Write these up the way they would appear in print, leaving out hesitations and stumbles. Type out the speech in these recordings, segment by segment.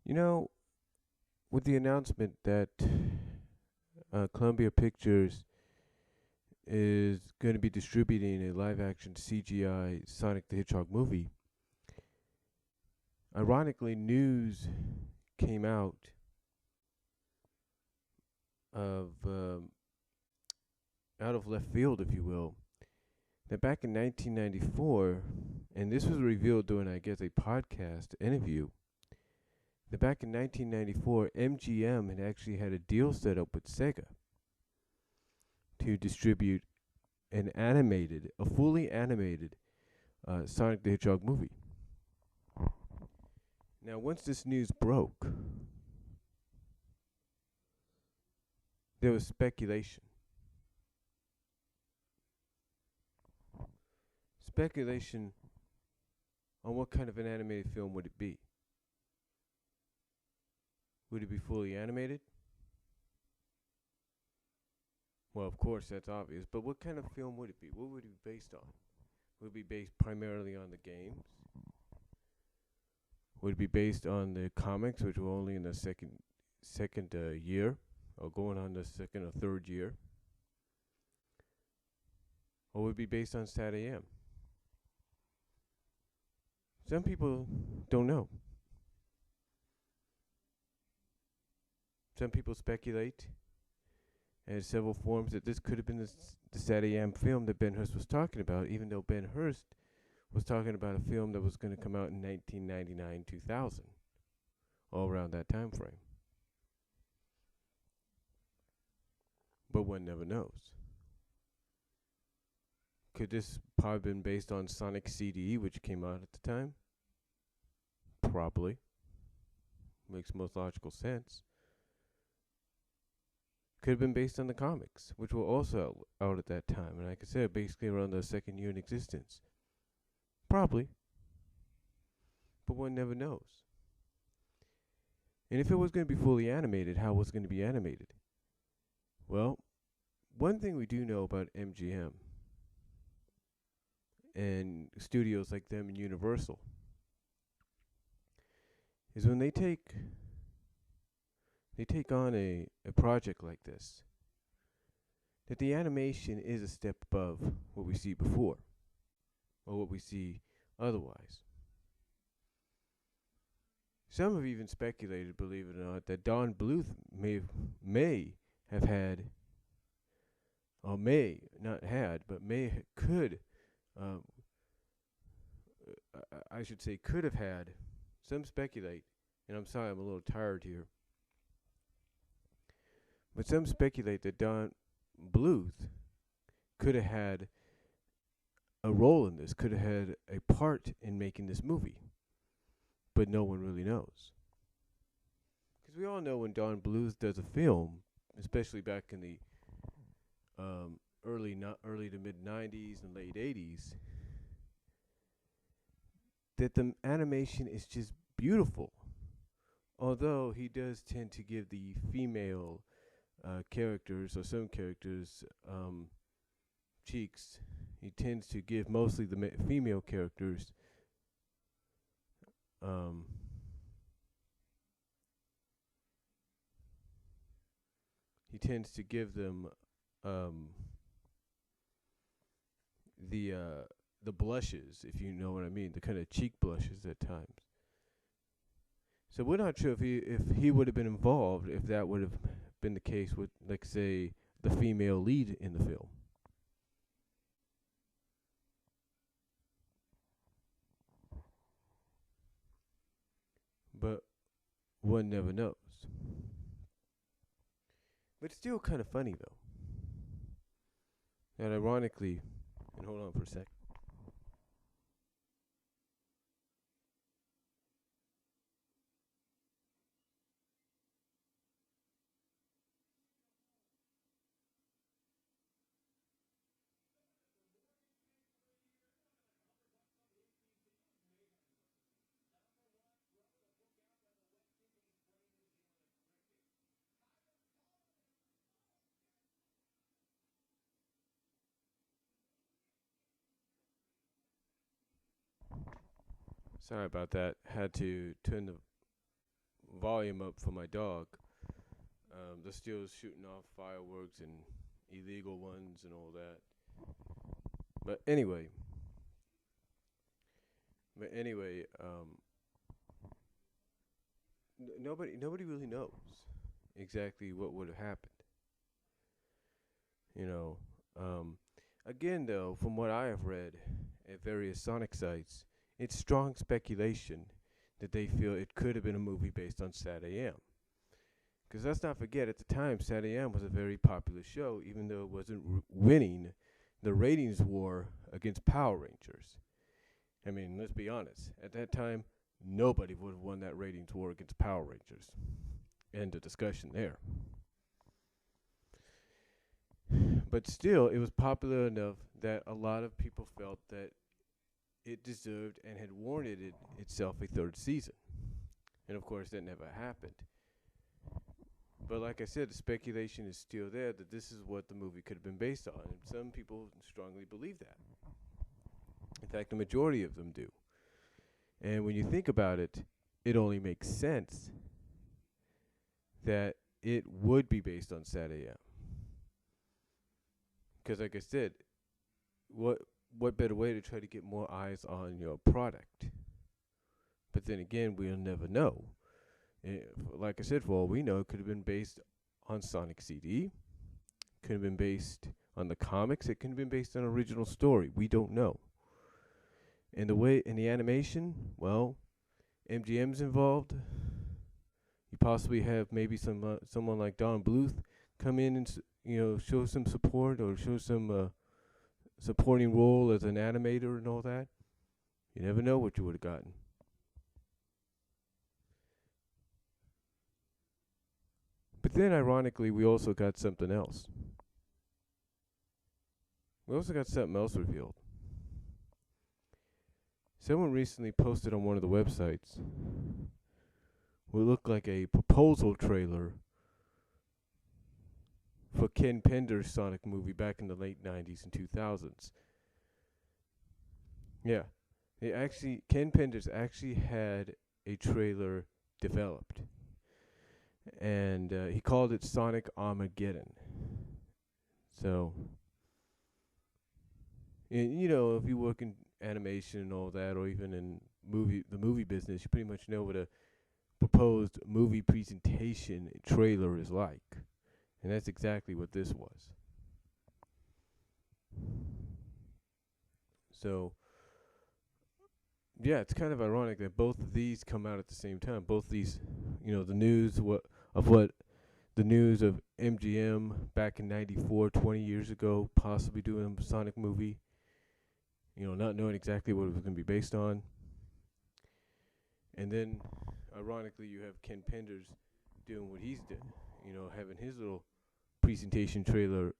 You know, with the announcement that Columbia Pictures is going to be distributing a live action CGI Sonic the Hedgehog movie, ironically, news came of out of left field, if you will, that back in 1994, and this was revealed during, I guess, a podcast interview, that back in 1994, MGM had actually had a deal set up with Sega to distribute a fully animated Sonic the Hedgehog movie. Now, once this news broke, there was speculation. Speculation on what kind of an animated film would it be. Would it be fully animated? Well, of course, that's obvious. But what kind of film would it be? What would it be based on? Would it be based primarily on the games? Would it be based on the comics, which were only in the second year, or going on the second or third year? Or would it be based on Sat AM? Some people don't know. Some people speculate, and several forms, that this could have been the Sat AM film that Ben Hurst was talking about, even though Ben Hurst was talking about a film that was going to come out in 1999, 2000, all around that time frame. But one never knows. Could this probably been based on Sonic CD, which came out at the time? Probably. Makes most logical sense. Could have been based on the comics, which were also out at that time, and like I said, basically around the second year in existence. Probably. But one never knows. And if it was going to be fully animated, how was it going to be animated? Well, one thing we do know about MGM and studios like them and Universal is when they take on a project like this, that the animation is a step above what we see before, or what we see otherwise. Some have even speculated, believe it or not, that Don Bluth may have had, or may not had, but could, uh, I should say, could have had. Some speculate, and I'm sorry, I'm a little tired here, but some speculate that Don Bluth could have had a role in this, could have had a part in making this movie, but no one really knows. Because we all know when Don Bluth does a film, especially back in the early to mid '90s and late '80s, that the animation is just beautiful. Although he does tend to give the female characters, or some characters, cheeks. He tends to give mostly the female characters um, he tends to give them um, the blushes, if you know what I mean, the kind of cheek blushes at times. So we're not sure if he would have been involved, if that would have been the case with, like, say, the female lead in the film. But one never knows. But it's still kind of funny, though. And ironically, and hold on for a sec. Sorry about that. Had to turn the volume up for my dog. They're still shooting off fireworks and illegal ones and all that. But anyway, nobody really knows exactly what would have happened. You know, again though, from what I have read at various Sonic sites, it's strong speculation that they feel it could have been a movie based on Sat AM. Because let's not forget, at the time, Sat AM was a very popular show, even though it wasn't winning the ratings war against Power Rangers. I mean, let's be honest. At that time, nobody would have won that ratings war against Power Rangers. End of discussion there. But still, it was popular enough that a lot of people felt that it deserved and had warranted itself a third season. And of course, that never happened. But like I said, the speculation is still there that this is what the movie could have been based on. And some people strongly believe that. In fact, the majority of them do. And when you think about it, it only makes sense that it would be based on Sat AM. Because like I said, what better way to try to get more eyes on your product? But then again, we'll never know. Like I said, for all we know, it could have been based on Sonic CD. Could have been based on the comics. It could have been based on an original story. We don't know. And the way in the animation, well, MGM's involved. You possibly have maybe someone like Don Bluth come in and show some support or show some supporting role as an animator and all that. You never know what you would have gotten. But then, ironically, we also got something else. We also got something else revealed. Someone recently posted on one of the websites what looked like a proposal trailer for Ken Pender's Sonic movie back in the late 90s and 2000s. Yeah. Ken Pender's actually had a trailer developed. And he called it Sonic Armageddon. So, and, if you work in animation and all that, or even in the movie business, you pretty much know what a proposed movie presentation trailer is like. And that's exactly what this was. So, yeah, it's kind of ironic that both of these come out at the same time. Both these, the news the news of MGM back in 94, 20 years ago, possibly doing a Sonic movie, not knowing exactly what it was going to be based on. And then, ironically, you have Ken Penders doing what he's done, having his little presentation trailer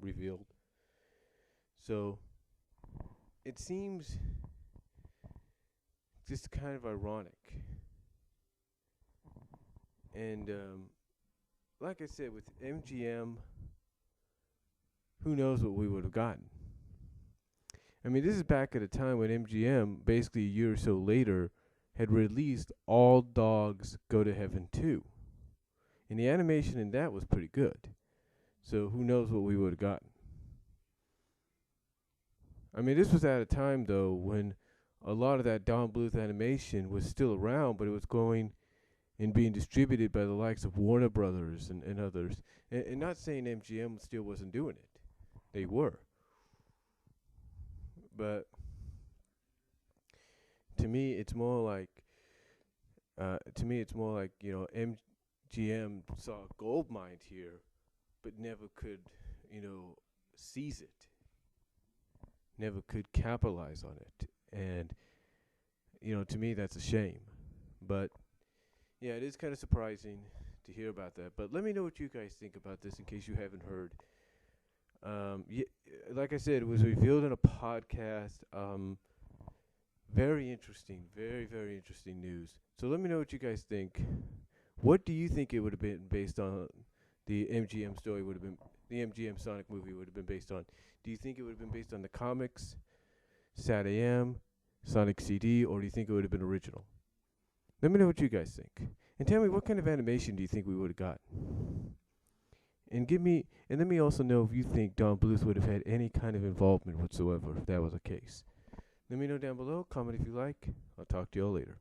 revealed. So, it seems just kind of ironic. And like I said, with MGM, who knows what we would have gotten. I mean, this is back at a time when MGM, basically a year or so later, had released All Dogs Go to Heaven 2. And the animation in that was pretty good. So who knows what we would have gotten. I mean, this was at a time, though, when a lot of that Don Bluth animation was still around, but it was going and being distributed by the likes of Warner Brothers and others. And not saying MGM still wasn't doing it. They were. But to me, it's more like, MGM saw a gold mine here, but never could, seize it. Never could capitalize on it. And, to me, that's a shame. But yeah, it is kind of surprising to hear about that. But let me know what you guys think about this in case you haven't heard. Like I said, it was revealed in a podcast. Very interesting. Very, very interesting news. So let me know what you guys think. What do you think it would have been based on? The MGM story would have been, the MGM Sonic movie would have been based on. Do you think it would have been based on the comics, Sat AM, Sonic CD, or do you think it would have been original? Let me know what you guys think. And tell me, what kind of animation do you think we would have got? And let me also know if you think Don Bluth would have had any kind of involvement whatsoever if that was the case. Let me know down below. Comment if you like. I'll talk to y'all later.